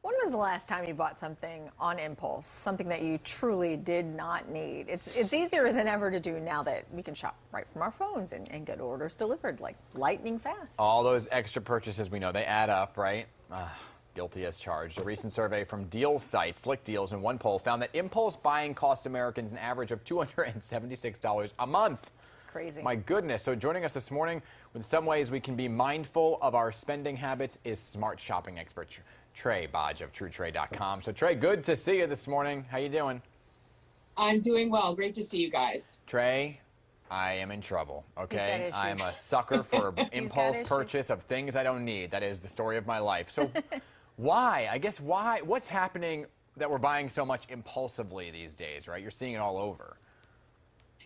When was the last time you bought something on impulse, something that you truly did not need? It's easier than ever to do now that we can shop right from our phones and get orders delivered like lightning fast. All those extra purchases, we know they add up, right? Guilty as charged. A recent survey from deal sites, Slickdeals and OnePoll found that impulse buying cost Americans an average of $276 a month. It's crazy. My goodness. So joining us this morning with some ways we can be mindful of our spending habits is smart shopping expert Trae Bodge of TrueTrade.com. So Trae, good to see you this morning. How you doing? I'm doing well. Great to see you guys. Trae, I am in trouble, okay? I'm a sucker for impulse purchase of things I don't need. That is the story of my life. So why? I guess why? What's happening that we're buying so much impulsively these days, right? You're seeing it all over.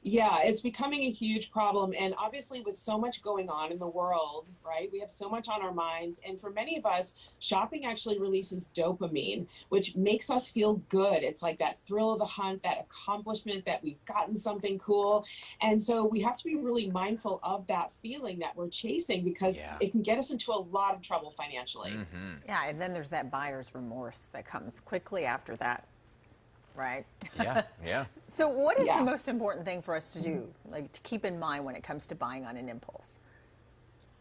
Yeah, it's becoming a huge problem. And obviously with so much going on in the world, right, we have so much on our minds. And for many of us, shopping actually releases dopamine, which makes us feel good. It's like that thrill of the hunt, that accomplishment that we've gotten something cool. And so we have to be really mindful of that feeling that we're chasing because it can get us into a lot of trouble financially. Yeah, and then there's that buyer's remorse that comes quickly after that. Right? Yeah. So what is the most important thing for us to do, like to keep in mind when it comes to buying on an impulse?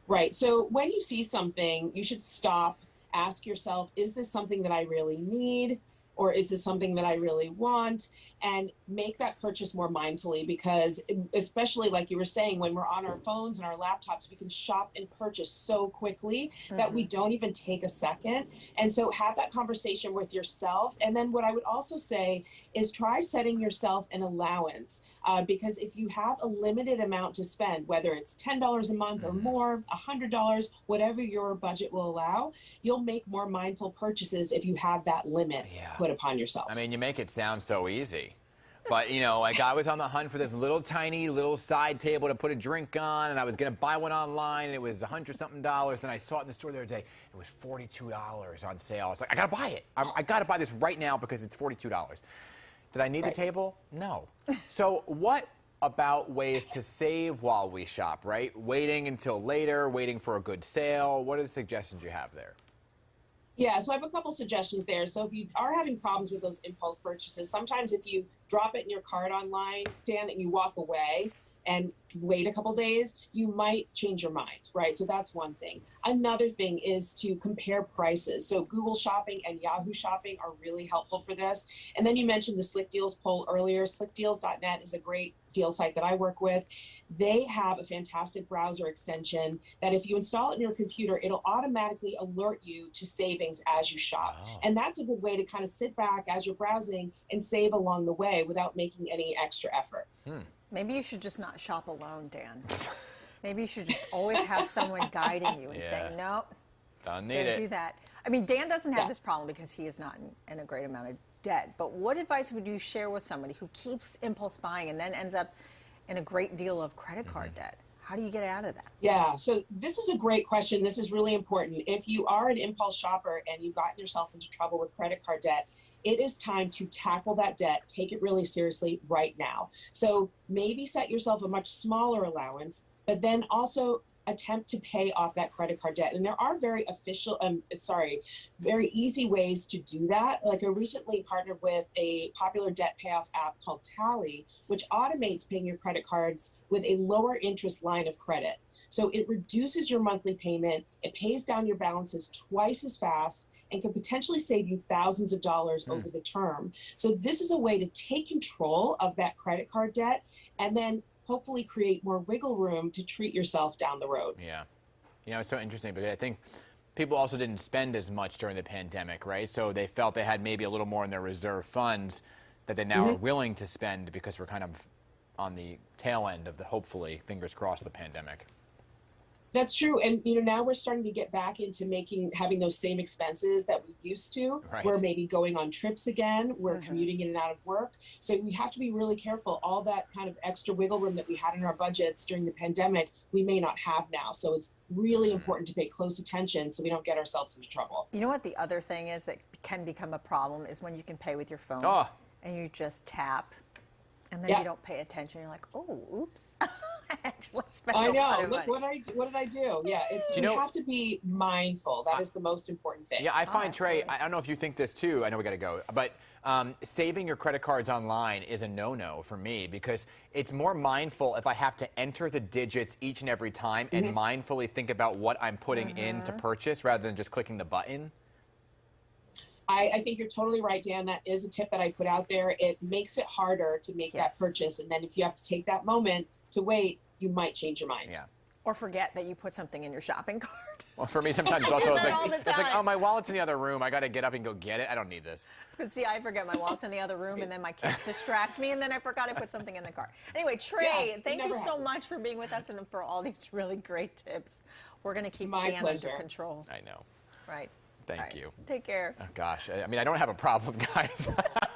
Right. So when you see something, you should stop, ask yourself, is this something that I really need? Or is this something that I really want? And make that purchase more mindfully because especially like you were saying, when we're on our phones and our laptops, we can shop and purchase so quickly that we don't even take a second. And so have that conversation with yourself. And then what I would also say is try setting yourself an allowance because if you have a limited amount to spend, whether it's $10 a month or more, $100, whatever your budget will allow, you'll make more mindful purchases if you have that limit put upon yourself. I mean, you make it sound so easy. But, you know, like I was on the hunt for this tiny little side table to put a drink on, and I was going to buy one online, and it was $100-something. Then I saw it in the store the other day. It was $42 on sale. I was like, I got to buy it. I got to buy this right now because it's $42. Did I need the table? No. So what about ways to save while we shop, right? Waiting until later, waiting for a good sale. What are the suggestions you have there? Yeah, so I have a couple suggestions there. So if you are having problems with those impulse purchases, sometimes if you drop it in your cart online, Dan, and you walk away and wait a couple days, you might change your mind, right? So that's one thing. Another thing is to compare prices. So Google Shopping and Yahoo Shopping are really helpful for this. And then you mentioned the Slickdeals poll earlier. Slickdeals.net is a great deal site that I work with. They have a fantastic browser extension that if you install it in your computer, it'll automatically alert you to savings as you shop. And that's a good way to kind of sit back as you're browsing and save along the way without making any extra effort. Maybe you should just not shop alone, Dan. Maybe you should just always have someone guiding you and saying, no, don't do that. I mean, Dan doesn't have this problem because he is not in a great amount of debt. But what advice would you share with somebody who keeps impulse buying and then ends up in a great deal of credit card debt? How do you get out of that? Yeah, so this is a great question. This is really important. If you are an impulse shopper and you've gotten yourself into trouble with credit card debt, it is time to tackle that debt, take it really seriously right now. So maybe set yourself a much smaller allowance, but then also attempt to pay off that credit card debt. And there are very easy ways to do that. Like I recently partnered with a popular debt payoff app called Tally, which automates paying your credit cards with a lower interest line of credit. So it reduces your monthly payment, it pays down your balances twice as fast, and can potentially save you thousands of dollars over the term. So this is a way to take control of that credit card debt and then hopefully create more wiggle room to treat yourself down the road. Yeah. You know, it's so interesting because I think people also didn't spend as much during the pandemic, right? So they felt they had maybe a little more in their reserve funds that they now are willing to spend because we're kind of on the tail end of the, hopefully, fingers crossed, the pandemic. That's true. And, you know, now we're starting to get back into having those same expenses that we used to. We're maybe going on trips again. We're commuting in and out of work. So we have to be really careful. All that kind of extra wiggle room that we had in our budgets during the pandemic, we may not have now. So it's really important to pay close attention so we don't get ourselves into trouble. You know what the other thing is that can become a problem is when you can pay with your phone and you just tap and then you don't pay attention. You're like, oh, oops. I actually spent I a lot know. of Look money. what did I do? Yeah, you have to be mindful. That is the most important thing. Yeah, I find, Trae, absolutely. I don't know if you think this too. I know we got to go. But saving your credit cards online is a no-no for me because it's more mindful if I have to enter the digits each and every time and mindfully think about what I'm putting in to purchase rather than just clicking the button. I think you're totally right, Dan. That is a tip that I put out there. It makes it harder to make that purchase. And then if you have to take that moment to wait, you might change your mind. Yeah. Or forget that you put something in your shopping cart. Well, for me, sometimes it's also that all the it's like, time. oh, my wallet's in the other room. I got to get up and go get it. I don't need this. But see, I forget my wallet's in the other room, and then my kids distract me, and then I forgot I put something in the cart. Anyway, Trae, thank you so much for being with us and for all these really great tips. We're going to keep Dan under control. I know. Right. Thank you. Take care. Oh, gosh. I mean, I don't have a problem, guys.